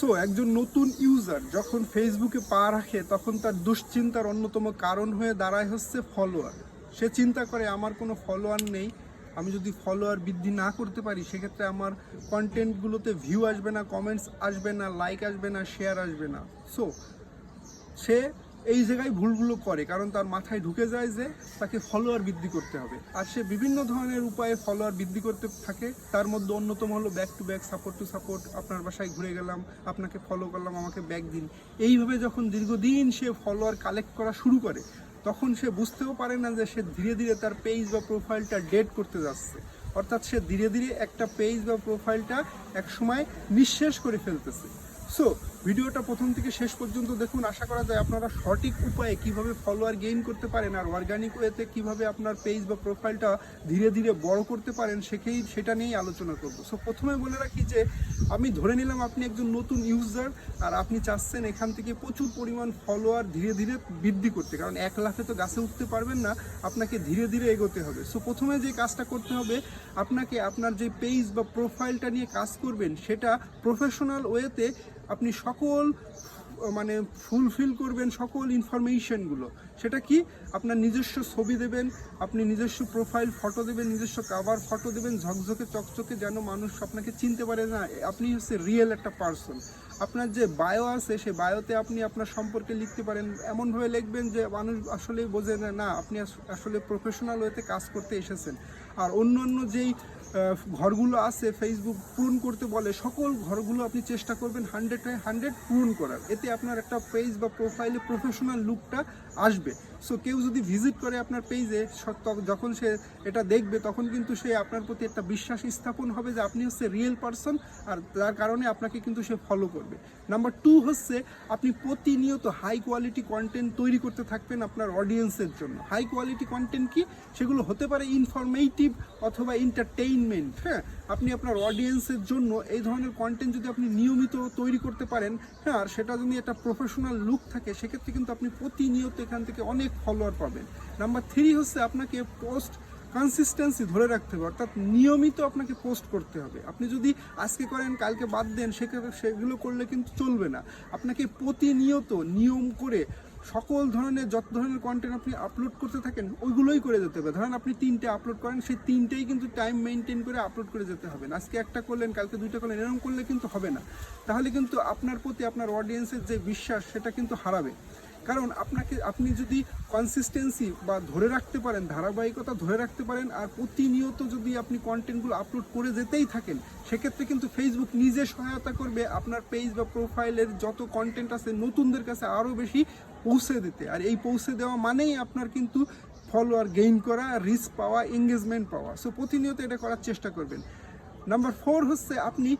So একজন নতুন user যখন ফেসবুকে পা রাখে তখন তার দুশ্চিন্তার অন্যতম কারণ হয়ে দাঁড়ায় হচ্ছে ফলোয়ার। সে চিন্তা করে আমার কোনো ফলোয়ার নেই, আমি যদি ফলোয়ার বৃদ্ধি না করতে পারি সেক্ষেত্রে আমার কন্টেন্টগুলোতে ভিউ আসবে না, কমেন্টস আসবে না, লাইক আসবে না, শেয়ার আসবে না। সো সে এই জায়গায় ভুলগুলো করে কারণ তার মাথায় ঢুকে যায় যে তাকে ফলোয়ার বৃদ্ধি করতে হবে, আর সে বিভিন্ন ধরনের উপায়ে ফলোয়ার বৃদ্ধি করতে থাকে। তার মধ্যে অন্যতম হলো back to back, support to support, আপনার বাসায় ঘুরে গেলাম, আপনাকে ফলো করলাম, আমাকে ব্যাক দিন। এইভাবে যখন দীর্ঘদিন সে ফলোয়ার কালেক্ট করা শুরু করে তখন সে বুঝতেও পারে না যে সে ধীরে ধীরে তার পেজ বা প্রোফাইলটা ডেট করতে যাচ্ছে, অর্থাৎ সে ধীরে ধীরে একটা পেজ বা প্রোফাইলটা একসময় নিঃশেষ করে ফেলতেছে। সো ভিডিওটা প্রথম থেকে শেষ পর্যন্ত দেখুন, আশা করা যায় আপনারা সঠিক উপায়ে কিভাবে ফলোয়ার গেইন করতে পারেন আর অর্গানিক ওয়েতে কিভাবে আপনার পেজ বা প্রোফাইলটা ধীরে ধীরে বড় করতে পারেন সেটা নিয়েই আলোচনা করব। সো প্রথমে বলে রাখি যে আমি ধরে নিলাম আপনি একজন নতুন ইউজার আর আপনি চাচ্ছেন এখান থেকে প্রচুর পরিমাণ ফলোয়ার ধীরে ধীরে বৃদ্ধি করতে, কারণ এক লাফে তো গাছে উঠতে পারবেন না, আপনাকে ধীরে ধীরে এগোতে হবে। সো প্রথমে যে কাজটা করতে হবে, আপনাকে আপনার যে পেজ বা প্রোফাইলটা নিয়ে কাজ করবেন সেটা প্রফেশনাল ওয়েতে আপনি সকল ফুলফিল করবেন সকল ইনফরমেশনগুলো। সেটা কি, আপনার নিজস্ব ছবি দেবেন, আপনি নিজস্ব প্রোফাইল ফটো দেবেন, নিজস্ব কাভার ফটো দেবেন, ঝকঝকে চকচকে, যেন মানুষ আপনাকে চিনতে পারে না আপনি হচ্ছে রিয়েল একটা পার্সন। আপনার যে বায়ো আছে সেই বায়োতে আপনি আপনার সম্পর্কে লিখতে পারেন, এমনভাবে লিখবেন যে মানুষ আসলে বোঝে না আপনি আসলে প্রফেশনাল ওয়েতে কাজ করতে এসেছেন। আর অন্য যেই ঘরগুলো আছে ফেসবুক পূরণ করতে বলে, সকল ঘরগুলো আপনি চেষ্টা করবেন 100 পূরণ করার, এতে আপনার একটা পেজ বা প্রোফাইলে প্রফেশনাল লুকটা আসবে। সো কেউ যদি ভিজিট করে আপনার পেজে, যখন সে এটা দেখবে তখন কিন্তু সে আপনার প্রতি একটা বিশ্বাস স্থাপন হবে যে আপনি হচ্ছে রিয়েল পারসন, আর তার কারণে আপনাকে কিন্তু সে ফলো করবে। নাম্বার 2 হচ্ছে আপনি প্রতিনিয়ত হাই কোয়ালিটি কন্টেন্ট তৈরি করতে থাকবেন আপনার অডিয়েন্সের জন্য। হাই কোয়ালিটি কন্টেন্ট কি, সেগুলো হতে পারে ইনফরমেটিভ অথবা এন্টারটেইনমেন্ট। হ্যাঁ, আপনি আপনার অডিয়েন্সের জন্য এই ধরনের কন্টেন্ট যদি আপনি নিয়মিত তৈরি করতে পারেন, হ্যাঁ, আর সেটা যদি একটা প্রফেশনাল লুক থাকে, সেক্ষেত্রে কিন্তু আপনি প্রতিনিয়ত এখান থেকে অনেক ফলোয়ার পাবেন। নাম্বার 3 হচ্ছে আপনাকে পোস্ট কনসিস্টেন্সি ধরে রাখতে হবে, অর্থাৎ নিয়মিত আপনাকে পোস্ট করতে হবে। আপনি যদি আজকে করেন কালকে বাদ দেন সেগুলো করলে কিন্তু চলবে না। আপনাকে প্রতিনিয়ত নিয়ম করে সকল ধরনের যত ধরনের কন্টেন্ট আপনি আপলোড করতে থাকেন ওইগুলোই করে যেতে হবে। ধরেন আপনি 3টে আপলোড করেন, সেই 3টেই কিন্তু টাইম মেনটেন করে আপলোড করে যেতে হবে। আজকে একটা করলেন কালকে 2টা করলেন, এরকম করলে কিন্তু হবে না। তাহলে কিন্তু আপনার প্রতি আপনার অডিয়েন্সের যে বিশ্বাস সেটা কিন্তু হারাবে। কারণ আপনি যদি কনসিস্টেন্সি বা ধরে রাখতে পারেন, ধারাবাহিকতা ধরে রাখতে পারেন, আর প্রতিনিয়ত যদি আপনি কন্টেন্টগুলো আপলোড করে যেতেই থাকেন, সেক্ষেত্রে কিন্তু ফেসবুক নিজে সহায়তা করবে আপনার পেজ বা প্রোফাইলের যত কন্টেন্ট আছে নতুনদের কাছে আরও বেশি পৌঁছে দিতে। আর এই পৌঁছে দেওয়া মানেই আপনার কিন্তু ফলোয়ার গেইন করা, রিচ পাওয়া, এঙ্গেজমেন্ট পাওয়া। সো প্রতিনিয়ত এটা করার চেষ্টা করবেন। নাম্বার 4 হচ্ছে আপনি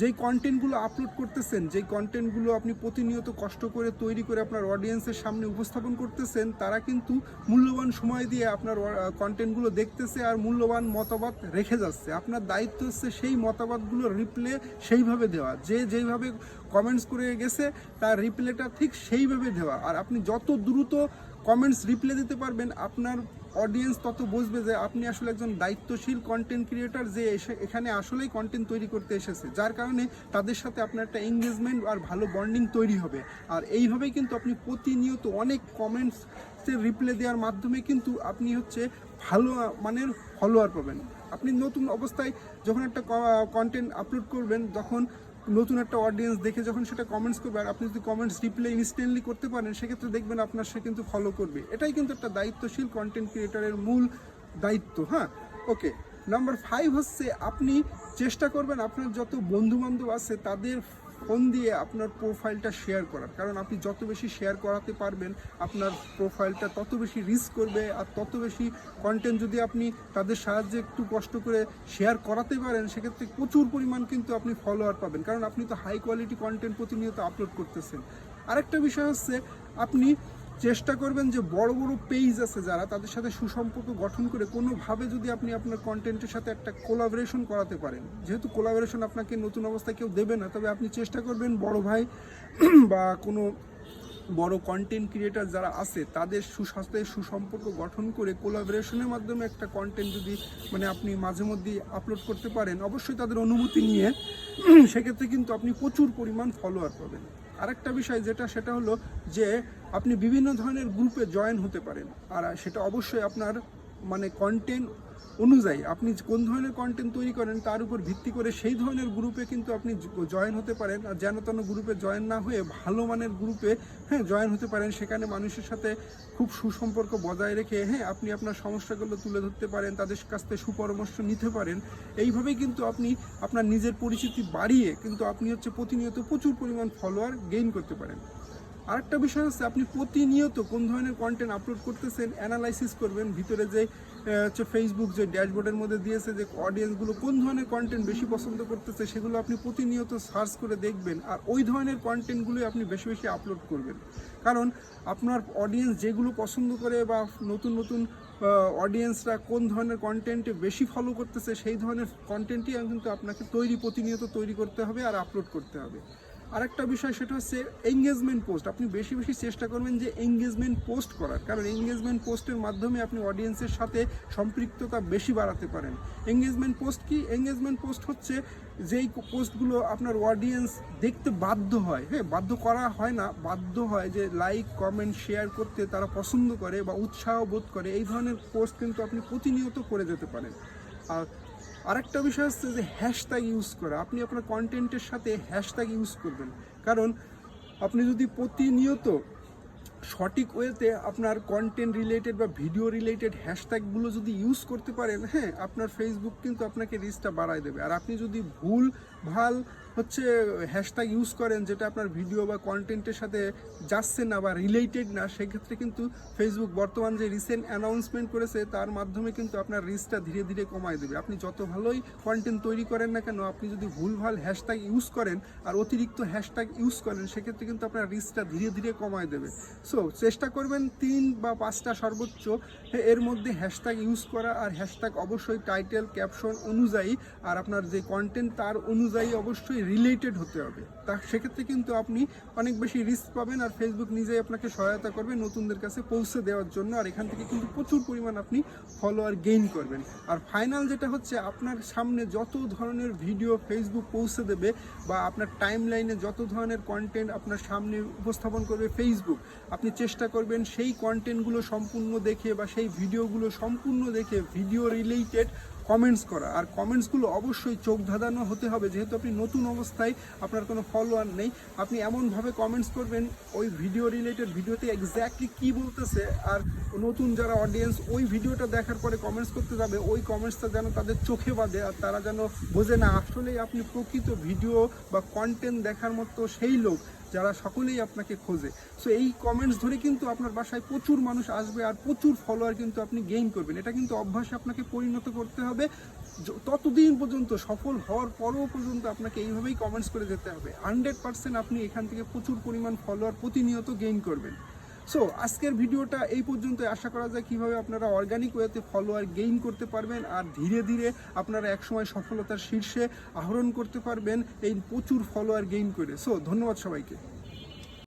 যেই কন্টেন্টগুলো আপলোড করতেছেন, যেই কন্টেন্টগুলো আপনি প্রতিনিয়ত কষ্ট করে তৈরি করে আপনার অডিয়েন্সের সামনে উপস্থাপন করতেছেন, তারা কিন্তু মূল্যবান সময় দিয়ে আপনার কন্টেন্টগুলো দেখতেছে আর মূল্যবান মতামত রেখে যাচ্ছে। আপনার দায়িত্ব হচ্ছে সেই মতামতগুলোর রিপ্লে সেইভাবে দেওয়া, যেইভাবে কমেন্টস করে গেছে তার রিপ্লেটা ঠিক সেইভাবে দেওয়া। আর আপনি যত দ্রুত কমেন্টস রিপ্লে দিতে পারবেন, আপনার অডিয়েন্স তত বুঝবে যে আপনি আসলে একজন দায়িত্বশীল কন্টেন্ট ক্রিয়েটর, যে এখানে আসলেই কন্টেন্ট তৈরি করতে এসেছে, যার কারণে তাদের সাথে আপনার একটা এঙ্গেজমেন্ট আর ভালো বন্ডিং তৈরি হবে। আর এইভাবেই কিন্তু আপনি প্রতিনিয়ত অনেক কমেন্টসের রিপ্লে দেওয়ার মাধ্যমে কিন্তু আপনি হচ্ছে ভালো মানের ফলোয়ার পাবেন। আপনি নতুন অবস্থায় যখন একটা কন্টেন্ট আপলোড করবেন, যখন নতুন একটা অডিয়েন্স দেখে যখন সেটা কমেন্টস করবে, আর আপনি যদি কমেন্টস রিপ্লাই ইনস্ট্যান্টলি করতে পারেন, সেক্ষেত্রে দেখবেন আপনার সে কিন্তু ফলো করবে। এটাই কিন্তু একটা দায়িত্বশীল কন্টেন্ট ক্রিয়েটারের মূল দায়িত্ব। হ্যাঁ, ওকে। নাম্বার 5 হচ্ছে আপনি চেষ্টা করবেন আপনার যত বন্ধুবান্ধব আছে তাদের ফোন দিয়ে আপনার প্রোফাইলটা শেয়ার করার, কারণ আপনি যত বেশি শেয়ার করাতে পারবেন আপনার প্রোফাইলটা তত বেশি রিচ করবে, আর তত বেশি কন্টেন্ট যদি আপনি তাদের সাহায্যে একটু কষ্ট করে শেয়ার করাতে পারেন, সেক্ষেত্রে প্রচুর পরিমাণ কিন্তু আপনি ফলোয়ার পাবেন, কারণ আপনি তো হাই কোয়ালিটি কন্টেন্ট প্রতিনিয়ত আপলোড করতেছেন। আরেকটা বিষয় হচ্ছে আপনি চেষ্টা করবেন যে বড় বড় পেজ আছে যারা, তাদের সাথে সুসম্পর্ক গঠন করে কোনোভাবে যদি আপনি আপনার কন্টেন্টের সাথে একটা কোলাবোরেশন করাতে পারেন। যেহেতু কোলাবোরেশন আপনাকে নতুন অবস্থায় কেউ দেবে না, তবে আপনি চেষ্টা করবেন বড় ভাই বা কোনো বড় কন্টেন্ট ক্রিয়েটার যারা আছে তাদের সাথে সুসম্পর্ক গঠন করে কোলাবোরেশনের মাধ্যমে একটা কন্টেন্ট যদি মানে আপনি মাঝে মধ্যেই আপলোড করতে পারেন, অবশ্যই তাদের অনুমতি নিয়ে, সেক্ষেত্রে কিন্তু আপনি প্রচুর পরিমাণ ফলোয়ার পাবেন। আরেকটা বিষয় সেটা হলো যে আপনি বিভিন্ন ধরনের গ্রুপে জয়েন হতে পারেন, আর সেটা অবশ্যই আপনার মানে কন্টেন্ট অনুযায়ী, আপনি কোন ধরনের কন্টেন্ট তৈরি করেন তার উপর ভিত্তি করে সেই ধরনের গ্রুপে কিন্তু আপনি জয়েন হতে পারেন। আর যেন তেন গ্রুপে জয়েন না হয়ে ভালো মানের গ্রুপে জয়েন হতে পারেন, সেখানে মানুষের সাথে খুব সুসম্পর্ক বজায় রেখে আপনি আপনার সমস্যাগুলো তুলে ধরতে পারেন, তাদের কাছ থেকে সুপরামর্শ নিতে পারেন। এইভাবেই কিন্তু আপনি আপনার নিজের পরিচিতি বাড়িয়ে কিন্তু আপনি প্রতিনিয়ত প্রচুর পরিমাণ ফলোয়ার গেইন করতে পারেন। আরেকটা বিষয় হচ্ছে আপনি প্রতিনিয়ত কোন ধরনের কন্টেন্ট আপলোড করতেছেন অ্যানালাইসিস করবেন। ভিতরে যে ফেসবুক যে ড্যাশবোর্ডের মধ্যে দিয়েছে যে অডিয়েন্সগুলো কোন ধরনের কন্টেন্ট বেশি পছন্দ করতেছে, সেগুলো আপনি প্রতিনিয়ত সার্চ করে দেখবেন, আর ওই ধরনের কন্টেন্টগুলোই আপনি বেশি বেশি আপলোড করবেন। কারণ আপনার অডিয়েন্স যেগুলো পছন্দ করে বা নতুন নতুন অডিয়েন্সরা কোন ধরনের কন্টেন্টে বেশি ফলো করতেছে, সেই ধরনের কন্টেন্টই কিন্তু আপনাকে প্রতিনিয়ত তৈরি করতে হবে আর আপলোড করতে হবে। আরেকটা বিষয় সেটা হচ্ছে এঙ্গেজমেন্ট পোস্ট। আপনি বেশি বেশি চেষ্টা করবেন যে এঙ্গেজমেন্ট পোস্ট করার, কারণ এঙ্গেজমেন্ট পোস্টের মাধ্যমে আপনি অডিয়েন্সের সাথে সম্পৃক্ততা বেশি বাড়াতে পারেন। এঙ্গেজমেন্ট পোস্ট কি? এঙ্গেজমেন্ট পোস্ট হচ্ছে যেই পোস্টগুলো আপনার অডিয়েন্স দেখতে বাধ্য হয়, বাধ্য করা হয় না, বাধ্য হয় যে লাইক কমেন্ট শেয়ার করতে তারা পছন্দ করে বা উৎসাহ বোধ করে, এই ধরনের পোস্ট কিন্তু আপনি প্রতিনিয়ত করে যেতে পারেন। আর আরেকটা বিষয় হচ্ছে যে হ্যাশট্যাগ ইউজ করা। আপনি আপনার কন্টেন্টের সাথে হ্যাশট্যাগ ইউজ করবেন, কারণ আপনি যদি প্রতিনিয়ত সঠিক ওয়েতে আপনার কন্টেন্ট রিলেটেড বা ভিডিও রিলেটেড হ্যাশট্যাগুলো যদি ইউজ করতে পারেন, আপনার ফেসবুক কিন্তু আপনাকে রিচটা বাড়ায় দেবে। আর আপনি যদি ভাল হ্যাশট্যাগ ইউজ করেন যেটা আপনার ভিডিও বা কন্টেন্টের সাথে যাচ্ছে না বা রিলেটেড না, সেক্ষেত্রে কিন্তু ফেসবুক বর্তমান যে রিসেন্ট অ্যানাউন্সমেন্ট করেছে তার মাধ্যমে কিন্তু আপনার রিচটা ধীরে ধীরে কমায় দেবে। আপনি যত ভালোই কন্টেন্ট তৈরি করেন না কেন, আপনি যদি ভুলভাল হ্যাশট্যাগ ইউজ করেন আর অতিরিক্ত হ্যাশট্যাগ ইউজ করেন, সেক্ষেত্রে কিন্তু আপনার রিচটা ধীরে ধীরে কমায় দেবে। সো চেষ্টা করবেন 3 বা 5টা সর্বোচ্চ এর মধ্যে হ্যাশট্যাগ ইউজ করা, আর হ্যাশট্যাগ অবশ্যই টাইটেল ক্যাপশন অনুযায়ী আর আপনার যে কন্টেন্ট তার অনুযায়ী অবশ্যই রিলেটেড হতে হবে। তা সেক্ষেত্রে কিন্তু আপনি অনেক বেশি রিস্ক পাবেন, আর ফেসবুক নিজেই আপনাকে সহায়তা করবে নতুনদের কাছে পৌঁছে দেওয়ার জন্য, আর এখান থেকে কিন্তু প্রচুর পরিমাণ আপনি ফলোয়ার গেইন করবেন। আর ফাইনাল যেটা হচ্ছে, আপনার সামনে যত ধরনের ভিডিও ফেসবুক পৌঁছে দেবে বা আপনার টাইম লাইনে যত ধরনের কন্টেন্ট আপনার সামনে উপস্থাপন করবে ফেসবুক, আপনি চেষ্টা করবেন সেই কন্টেন্টগুলো সম্পূর্ণ দেখে বা সেই ভিডিওগুলো সম্পূর্ণ দেখে ভিডিও রিলেটেড কমেন্টস করা। আর কমেন্টসগুলো অবশ্যই চোখ ধাঁধানো হতে হবে, যেহেতু আপনি নতুন অবস্থায়, আপনার কোনো ফলোয়ার নেই, আপনি এমনভাবে কমেন্টস করবেন ওই ভিডিও রিলেটেড ভিডিওতে এক্স্যাক্টলি কী বলতেছে, আর নতুন যারা অডিয়েন্স ওই ভিডিওটা দেখার পরে কমেন্টস করতে যাবে, ওই কমেন্টসটা যেন তাদের চোখে বাঁধে আর তারা যেন বোঝে না আসলেই আপনি প্রকৃত ভিডিও বা কন্টেন্ট দেখার মতো সেই লোক যারা সকলেই আপনাকে খোঁজে। সো এই কমেন্টস ধরে কিন্তু আপনার বাসায় প্রচুর মানুষ আসবে আর প্রচুর ফলোয়ার কিন্তু আপনি গেইন করবেন। এটা কিন্তু অভ্যাসে আপনাকে পরিণত করতে হবে। ততদিন পর্যন্ত সফল হওয়ার পরও পর্যন্ত আপনাকে এইভাবেই কমেন্টস করে যেতে হবে। 100% আপনি এখান থেকে প্রচুর পরিমাণ ফলোয়ার প্রতিনিয়ত গেইন করবেন। সো আজকের ভিডিওটা এই পর্যন্ত। আশা করা যায় কীভাবে আপনারা অর্গানিক ওয়েতে ফলোয়ার গেইন করতে পারবেন আর ধীরে ধীরে আপনারা একসময় সফলতার শীর্ষে আহরণ করতে পারবেন এই প্রচুর ফলোয়ার গেইন করে। সো ধন্যবাদ সবাইকে।